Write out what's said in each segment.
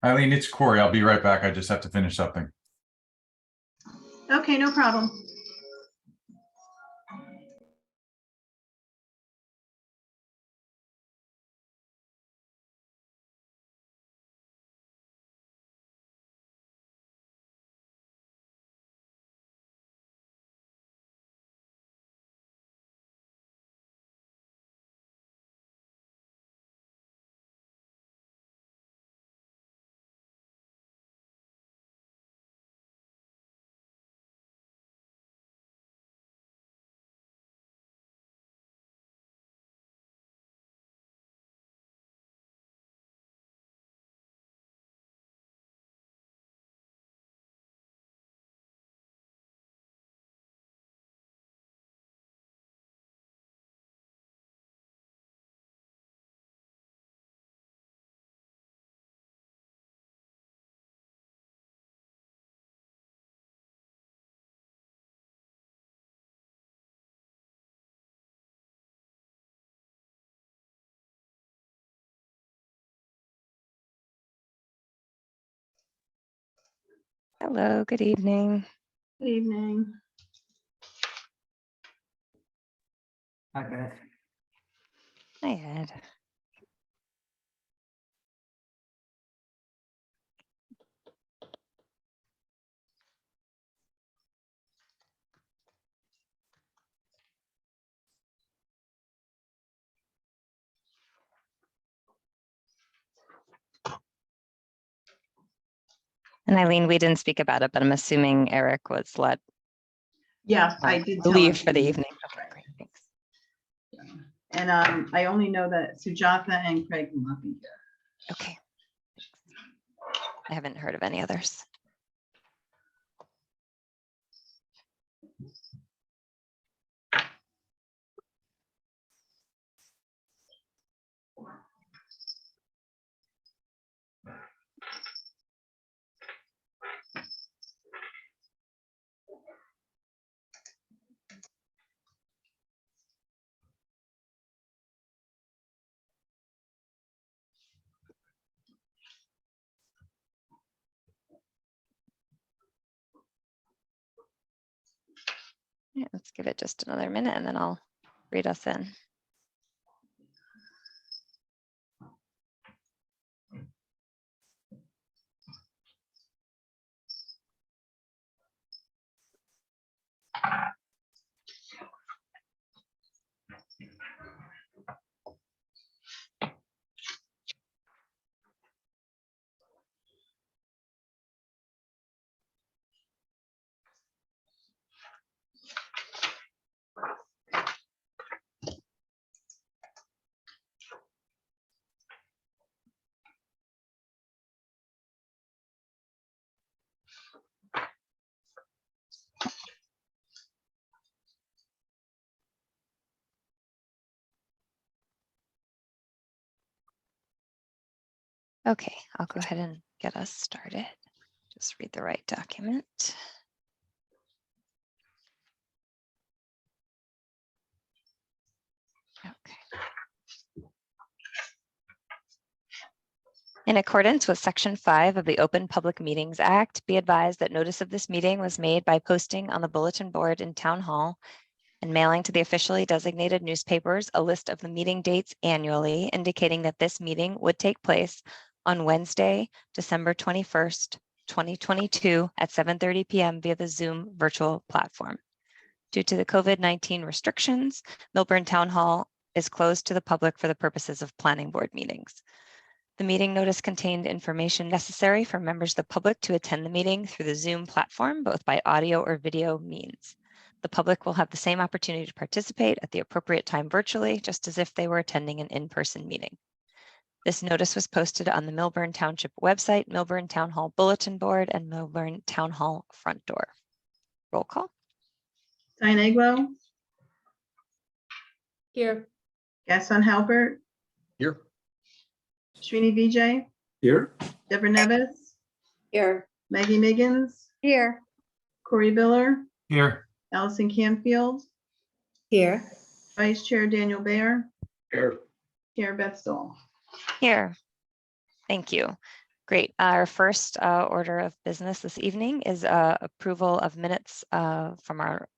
Eileen, it's Corey. I'll be right back. I just have to finish something. Okay, no problem. Hello, good evening. Good evening. Okay. Hi, Ed. And Eileen, we didn't speak about it, but I'm assuming Eric was let Yeah, I did tell leave him for the to- evening. Okay, great, thanks. And I only know that Sujatha and Craig will not be here. Okay. I haven't heard of any others. Yeah, let's give it just another minute and then I'll read us in. Okay, I'll go ahead and get us started. Just read the right document. Okay. In accordance with Section 5 of the Open Public Meetings Act, be advised that notice of this meeting was made by posting on the bulletin board in Town Hall and mailing to the officially designated newspapers a list of the meeting dates annually, indicating that this meeting would take place on Wednesday, December 21st, 2022 at 7:30 p.m. via the Zoom virtual platform. Due to the COVID-19 restrictions, Millburn Town Hall is closed to the public for the purposes of planning board meetings. The meeting notice contained information necessary for members of the public to attend the meeting through the Zoom platform, both by audio or video means. The public will have the same opportunity to participate at the appropriate time virtually, just as if they were attending an in-person meeting. This notice was posted on the Millburn Township website, Millburn Town Hall Bulletin Board, and Millburn Town Hall front door. Roll call. Diane Aglo, Here. Gaston Halbert, Here. Srini Vijay, Here. Deborah Nevis, Here. Maggie Miggins, Here. Corey Biller, Here. Allison Canfield, Here. Vice Chair Daniel Bayer, Here. Chair Beth Stoll. Here. Thank you. Great. Our first order of business this evening is approval of minutes from our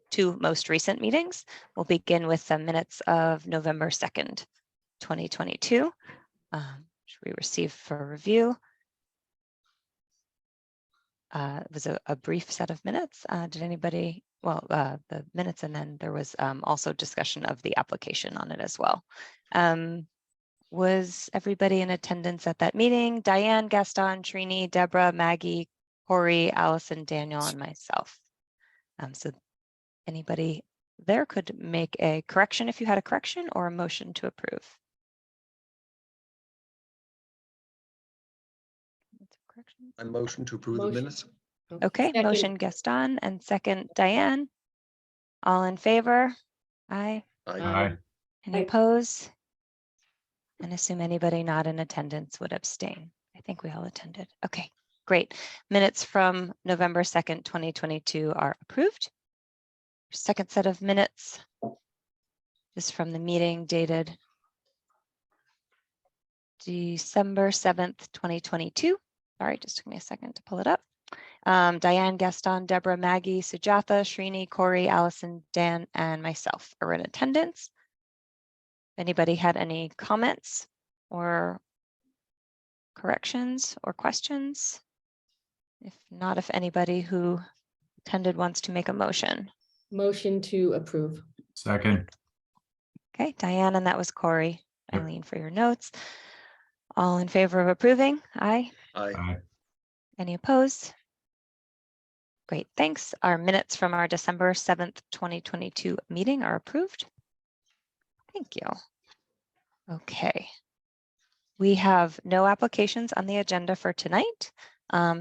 two most recent meetings. We'll begin with the minutes of November 2nd, 2022, which we received for review. It was a brief set of minutes. Did anybody, well, the minutes, and then there was also discussion of the application on it as well. Was everybody in attendance at that meeting? Diane, Gaston, Trini, Deborah, Maggie, Corey, Allison, Daniel, and myself. So anybody there could make a correction if you had a correction or a motion to approve. I motion to approve the minutes. Okay, Second. motion Gaston and second Diane. All in favor? Aye. Aye. Any Aye. opposed? And assume anybody not in attendance would abstain. I think we all attended. Okay, great. Minutes from November 2nd, 2022 are approved. Second set of minutes is from the meeting dated December 7th, 2022. Sorry, just took me a second to pull it up. Diane, Gaston, Deborah, Maggie, Sujatha, Srini, Corey, Allison, Dan, and myself are in attendance. Anybody had any comments or corrections or questions? If not, if anybody who attended wants to make a motion. Motion to approve. Second. Okay, Diane, and that was Corey. Yep. Eileen, for your notes. All in favor of approving? Aye. Aye. Aye. Any opposed? Great, thanks. Our minutes from our December 7th, 2022 meeting are approved. Thank you. Okay. We have no applications on the agenda for tonight,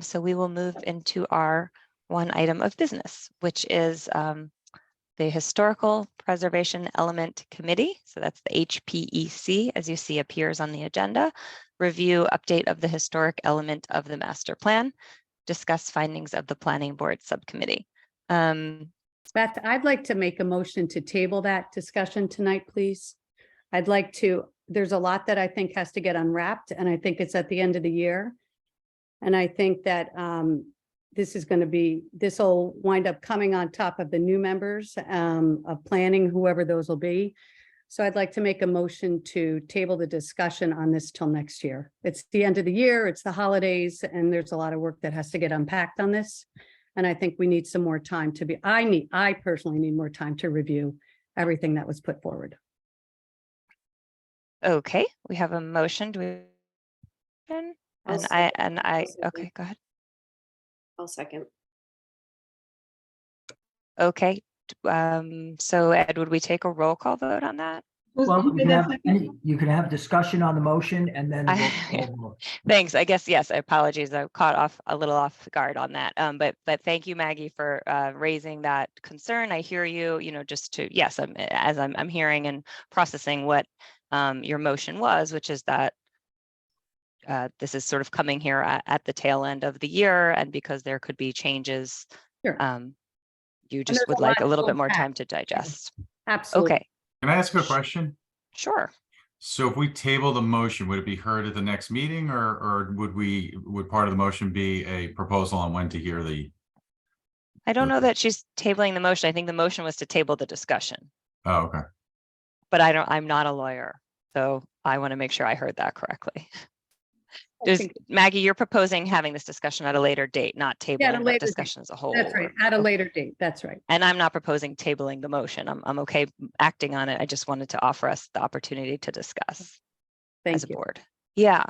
so we will move into our one item of business, which is the Historical Preservation Element Committee. So that's the HPEC, as you see appears on the agenda. Review update of the historic element of the master plan. Discuss findings of the planning board subcommittee. Beth, I'd like to make a motion to table that discussion tonight, please. I'd like to, there's a lot that I think has to get unwrapped, and I think it's at the end of the year. And I think that this will wind up coming on top of the new members of planning, whoever those will be. So I'd like to make a motion to table the discussion on this till next year. It's the end of the year, it's the holidays, and there's a lot of work that has to get unpacked on this. And I think we need some more time to I personally need more time to review everything that was put forward. Okay, we have a motion. Do we? I'll And second. okay, go ahead. I'll second. Okay, so Ed, would we take a roll call vote on that? Well, you can have discussion on the motion and then. we'll- Thanks. I guess, yes, apologies. I caught a little off guard on that. But thank you, Maggie, for raising that concern. I hear you, just to, yes, I'm hearing and processing what your motion was, which is that this is sort of coming here at the tail end of the year. And because there could be changes, Sure. you just there's would a like lot a little to bit more unpack. time to digest. Absolutely. Okay, Can I ask a question? sure. So if we table the motion, would it be heard at the next meeting, or would part of the motion be a proposal on when to hear the? I don't know Okay. that she's tabling the motion. I think the motion was to table the discussion, Oh, okay. but I'm not a lawyer, so I want to make sure I heard that correctly. Maggie, you're proposing having this discussion at a later date, not tabling the later date. discussion as a whole. That's right, at a later date. That's right. And I'm not proposing tabling the motion. I'm okay acting on it. I just wanted to offer us the opportunity to discuss as Thank a you. board. Yeah.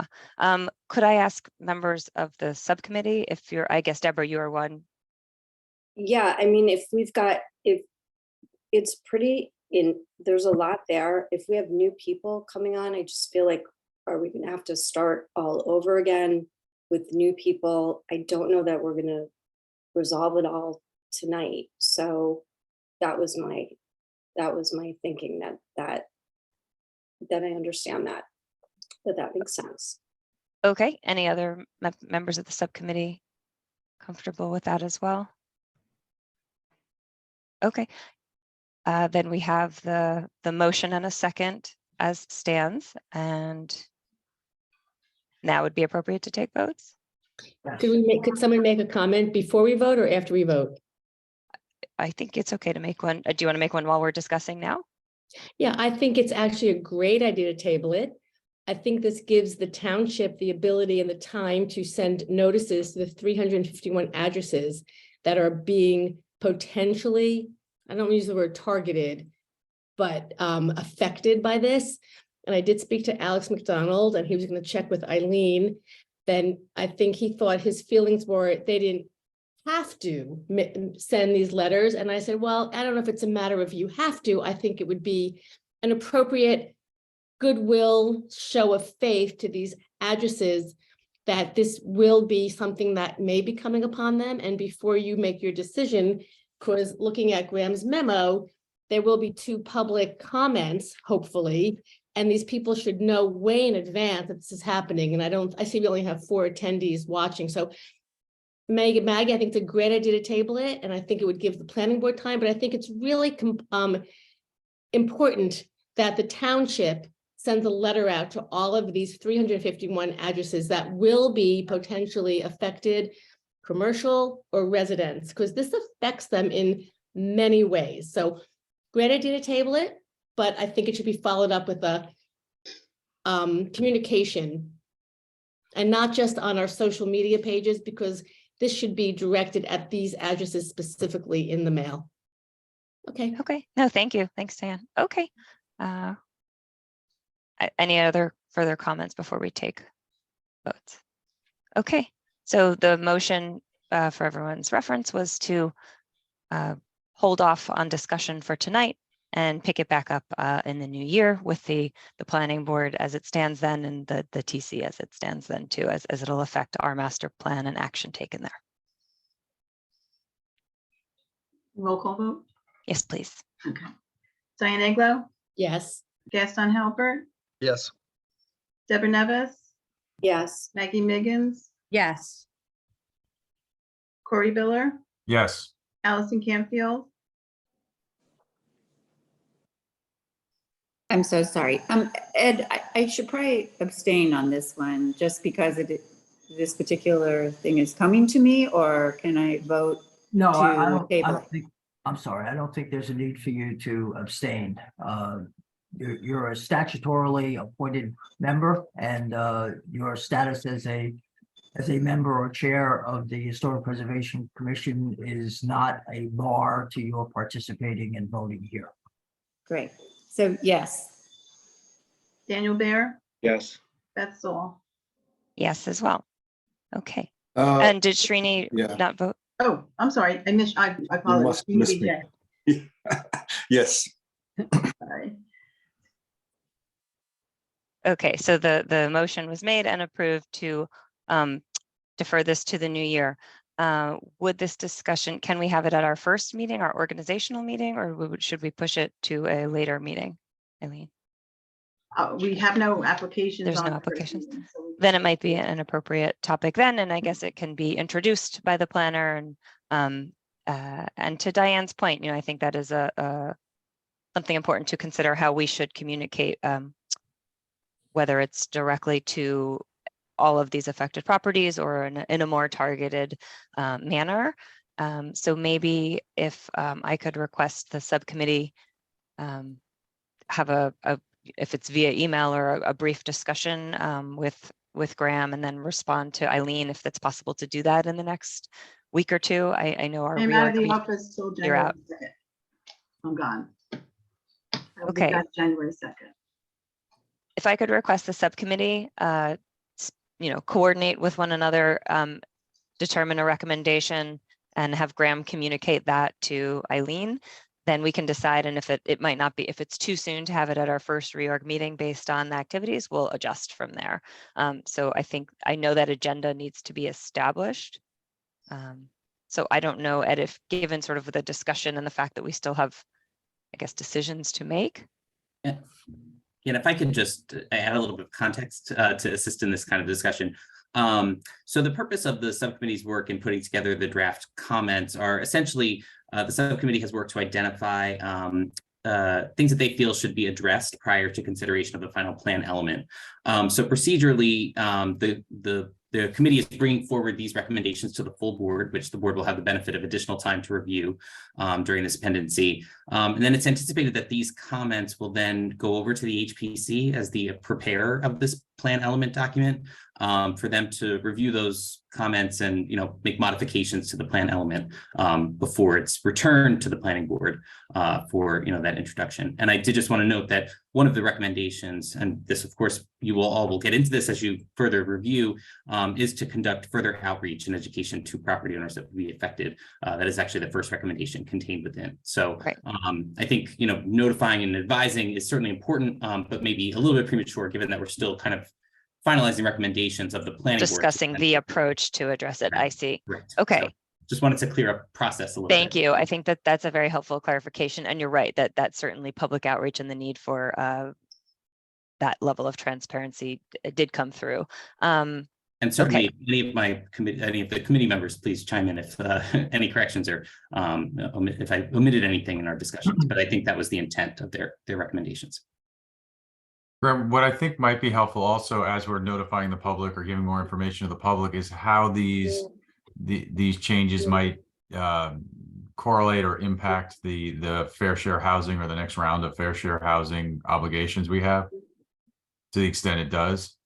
Could I ask members of the subcommittee if I guess, Deborah, you are one. Yeah, I mean, if it's there's a lot there. If we have new people coming on, I just feel like, are we gonna have to start all over again with new people? I don't know that we're gonna resolve it all tonight. So that was my thinking that I understand that makes sense. Okay. Any other members of the subcommittee comfortable with that as well? Okay. Then we have the motion and a second as stands, and now would be appropriate to take votes? Yes. Could someone make a comment before we vote or after we vote? I think it's okay to make one. Do you want to make one while we're discussing now? Yeah, I think it's actually a great idea to table it. I think this gives the township the ability and the time to send notices to the 351 addresses that are being potentially, I don't use the word targeted, but affected by this. And I did speak to Alex McDonald, and he was going to check with Eileen. Then I think he thought his feelings were they didn't have to send these letters. And I said, well, I don't know if it's a matter of you have to. I think it would be an appropriate goodwill show of faith to these addresses that this will be something that may be coming upon them. And before you make your decision, because looking at Graham's memo, there will be 2 public comments, hopefully, and these people should know way in advance that this is happening. And I see we only have 4 attendees watching. So Maggie, I think it's a great idea to table it, and I think it would give the planning board time, but I think it's really important that the township sends a letter out to all of these 351 addresses that will be potentially affected, commercial or residents, because this affects them in many ways. So great idea to table it, but I think it should be followed up with a communication, and not just on our social media pages, because this should be directed at these addresses specifically in the mail. Okay. Okay. No, thank you. Thanks, Diane. Okay. Any other further comments before we take votes? Okay. So the motion for everyone's reference was to hold off on discussion for tonight and pick it back up in the new year with the planning board as it stands then, and the TC as it stands then too, as it'll affect our master plan and action taken there. Roll call vote? Yes, please. Okay. Diane Aglo, Yes. Gaston Halbert, Yes. Deborah Nevis, Yes. Maggie Miggins, Yes. Corey Biller, Yes. Allison Canfield, I'm so sorry. Ed, I should probably abstain on this one just because this particular thing is coming to me, or can I vote? No, I To don't table. think, I'm sorry, I don't think there's a need for you to abstain. You're a statutorily appointed member, and your status as a member or chair of the Historic Preservation Commission is not a bar to your participating and voting here. Great. So yes. Daniel Bear, Yes. Beth Saul. Yes, as well. Okay. And did Srini yeah. not vote? Oh, I'm sorry. I apologize. must miss me. Yes. Sorry. Okay, so the motion was made and approved to defer this to the new year. Would this discussion, can we have it at our first meeting, our organizational meeting, or should we push it to a later meeting, Eileen? We have no applications. There's on no the first applications. meeting, so we- Then it might be an appropriate topic then, and I guess it can be introduced by the planner. And to Diane's point, I think that is something important to consider how we should communicate, whether it's directly to all of these affected properties or in a more targeted manner. So maybe if I could request the subcommittee have if it's via email or a brief discussion with Graham, and then respond to Eileen if it's possible to do that in the next week or 2. I know our I'm out of the reorg office till you're January out. 2nd. I'm gone. I will be Okay. back January 2nd. If I could request the subcommittee, coordinate with one another, determine a recommendation, and have Graham communicate that to Eileen, then we can decide. And if it might not be, if it's too soon to have it at our first reorg meeting based on the activities, we'll adjust from there. So I know that agenda needs to be established. So I don't know, Ed, if given sort of the discussion and the fact that we still have, I guess, decisions to make. Yeah. And if I could just add a little bit of context to assist in this kind of discussion. So the purpose of the subcommittee's work in putting together the draft comments are essentially the subcommittee has worked to identify things that they feel should be addressed prior to consideration of the final plan element. So procedurally, the committee is bringing forward these recommendations to the full board, which the board will have the benefit of additional time to review during this pendency. And then it's anticipated that these comments will then go over to the HPC as the preparer of this plan element document, for them to review those comments and, make modifications to the plan element before it's returned to the planning board for, that introduction. And I did just want to note that one of the recommendations, and this, of course, you will get into this as you further review, is to conduct further outreach and education to property owners that would be affected. That is actually the first recommendation contained within. So Right. I think, notifying and advising is certainly important, but maybe a little bit premature, given that we're still kind of finalizing recommendations of the planning board. Discussing the approach to address it. I see. Right. Okay. So just wanted to clear up process a little bit. Thank you. I think that that's a very helpful clarification. And you're right, that that's certainly public outreach and the need for that level of transparency did come through. And certainly Okay. any of the committee members, please chime in if any corrections or if I omitted anything in our discussions, but I think that was the intent of their recommendations. Graham, what I think might be helpful also as we're notifying the public or giving more information to the public is how these changes might correlate or impact the fair share housing or the next round of fair share housing obligations we have, to the extent it does.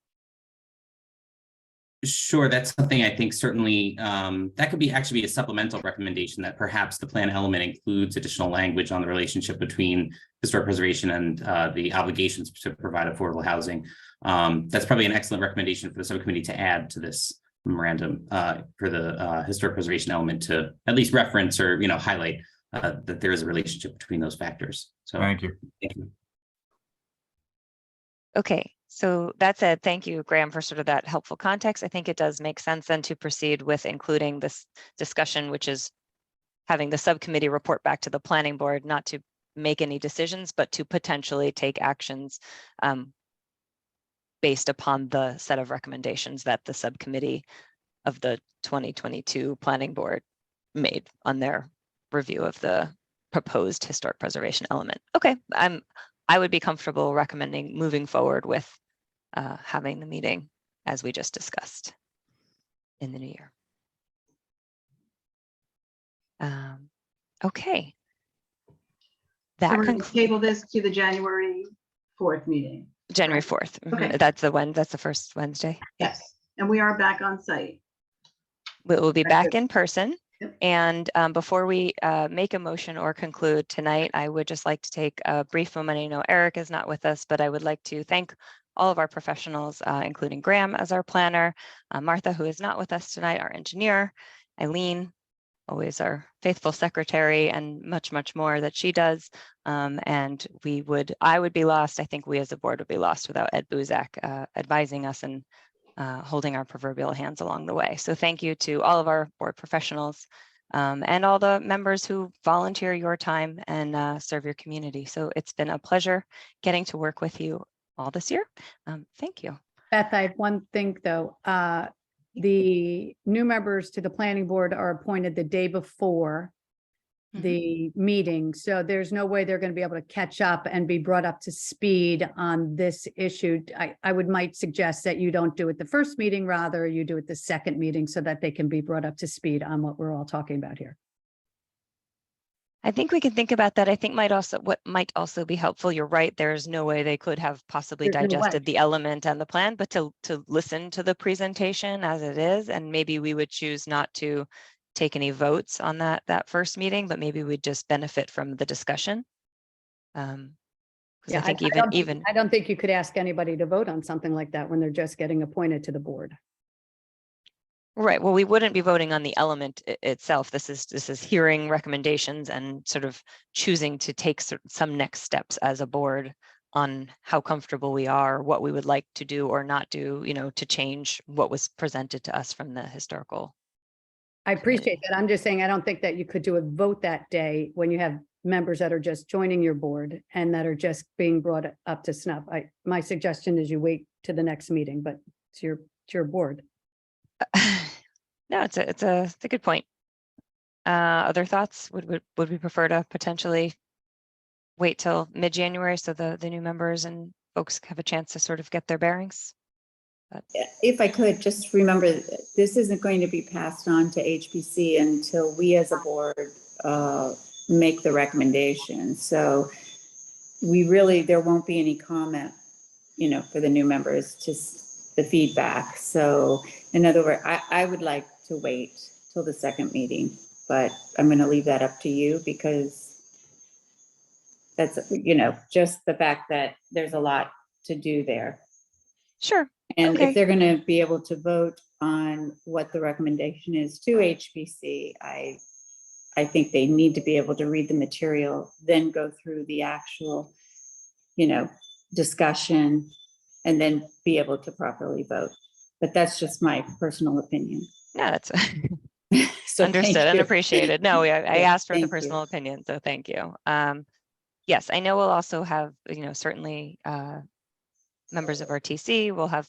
Sure, that's something I think certainly that could actually be a supplemental recommendation, that perhaps the plan element includes additional language on the relationship between historic preservation and the obligations to provide affordable housing. That's probably an excellent recommendation for the subcommittee to add to this memorandum for the historic preservation element, to at least reference or highlight that there is a relationship between those factors. So Thank you. thank you. Okay, so that said, thank you, Graham, for sort of that helpful context. I think it does make sense then to proceed with including this discussion, which is having the subcommittee report back to the planning board, not to make any decisions, but to potentially take actions based upon the set of recommendations that the subcommittee of the 2022 planning board made on their review of the proposed historic preservation element. Okay, I would be comfortable recommending moving forward with having the meeting as we just discussed in the new year. Okay. So That we're going to concludes table this to the January 4th meeting. January right? 4th. Mhm. Okay. That's the first Wednesday. Yes, and we are back on site. We'll be Very back good. in person. Yep. And before we make a motion or conclude tonight, I would just like to take a brief moment. I know Eric is not with us, but I would like to thank all of our professionals, including Graham as our planner, Martha, who is not with us tonight, our engineer, Eileen, always our faithful secretary, and much, much more that she does. And I would be lost. I think we as a board would be lost without Ed Buzak advising us and holding our proverbial hands along the way. So thank you to all of our board professionals and all the members who volunteer your time and serve your community. So it's been a pleasure getting to work with you all this year. Thank you. Beth, I have one thing though. The new members to the planning board are appointed the day before the meeting. So there's no way they're going to be able to catch up and be brought up to speed on this issue. I might suggest that you don't do it the first meeting, rather you do it the second meeting so that they can be brought up to speed on what we're all talking about here. I think we can think about that. I think what might also be helpful, you're right, there's no way they could have possibly There's no way. digested the element and the plan, but to listen to the presentation as it is, and maybe we would choose not to take any votes on that first meeting, but maybe we'd just benefit from the discussion. Yeah, I think I don't think you could ask anybody to vote on something like that when they're just getting appointed to the board. Right. Well, we wouldn't be voting on the element itself. This is hearing recommendations and sort of choosing to take some next steps as a board on how comfortable we are, what we would like to do or not do, to change what was presented to us from the historical. I appreciate that. I'm just saying, I don't think that you could do a vote that day when you have members that are just joining your board and that are just being brought up to snuff. My suggestion is you wait to the next meeting, but it's your board. No, it's a good point. Other thoughts? Would we prefer to potentially wait till mid-January so the new members and folks have a chance to sort of get their bearings? If I could, just remember, this isn't going to be passed on to HPC until we as a board make the recommendation. So there won't be any comment, for the new members, just the feedback. So in other words, I would like to wait till the second meeting, but I'm going to leave that up to you because that's, just the fact that there's a lot to do there. Sure. And Okay. if they're going to be able to vote on what the recommendation is to HPC, I think they need to be able to read the material, then go through the actual, discussion, and then be able to properly vote. But that's just my personal opinion. No, that's So thank understood and you. appreciated. No, I Yeah, asked for the thank you. personal opinion, so thank you. Yes, I know we'll also have, certainly members of our TC. We'll have,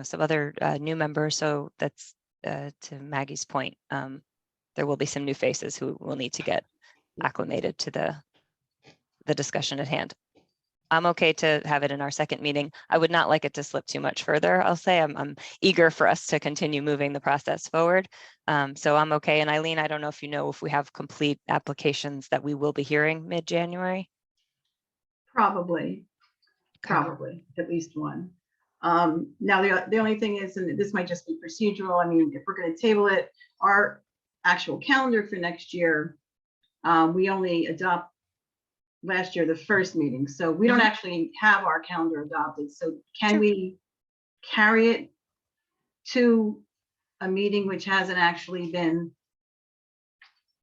some other new members. So that's to Maggie's point. There will be some new faces who will need to get acclimated to the discussion at hand. I'm okay to have it in our second meeting. I would not like it to slip too much further. I'll say I'm eager for us to continue moving the process forward. So I'm okay. And Eileen, I don't know if we have complete applications that we will be hearing mid-January. Probably at least one. Now, the only thing is, and this might just be procedural, I mean, if we're going to table it, our actual calendar for next year, we only adopt last year, the first meeting. So we don't actually have our calendar adopted. So can Sure. we carry it to a meeting which hasn't actually been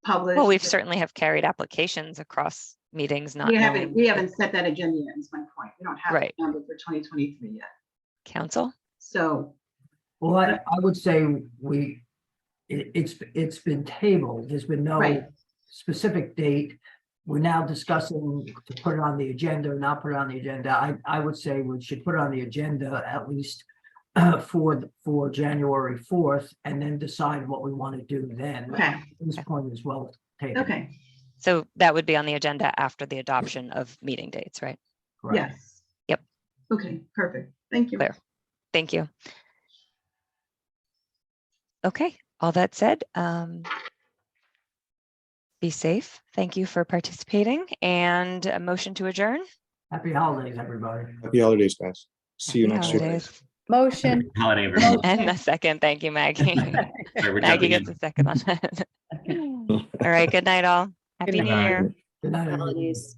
published? Well, we've certainly have carried applications across meetings, not We knowing haven't set that agenda yet, is my point. We don't have Right. a calendar for 2023 yet. council. So Well, I would say it's been tabled. There's been no Right. specific date. We're now discussing to put it on the agenda or not put it on the agenda. I would say we should put it on the agenda at least for January 4th, and then decide what we want to do then. Okay. This point is well taken. Okay. So that would be on the agenda after the adoption of meeting dates, right? Correct. Yes. Yep. Okay, perfect. Thank you. Clear. Thank you. Okay, all that said, be safe. Thank you for participating, and a motion to adjourn. Happy holidays, everybody. Happy holidays, guys. See you Happy next week. holidays. Motion. Holiday, everyone. And a second. Thank you, Maggie. Sorry, we're Maggie jumping gets in. a second on that. All right, good night, all. Happy Good New night. Year. Good night, everybody. Holidays.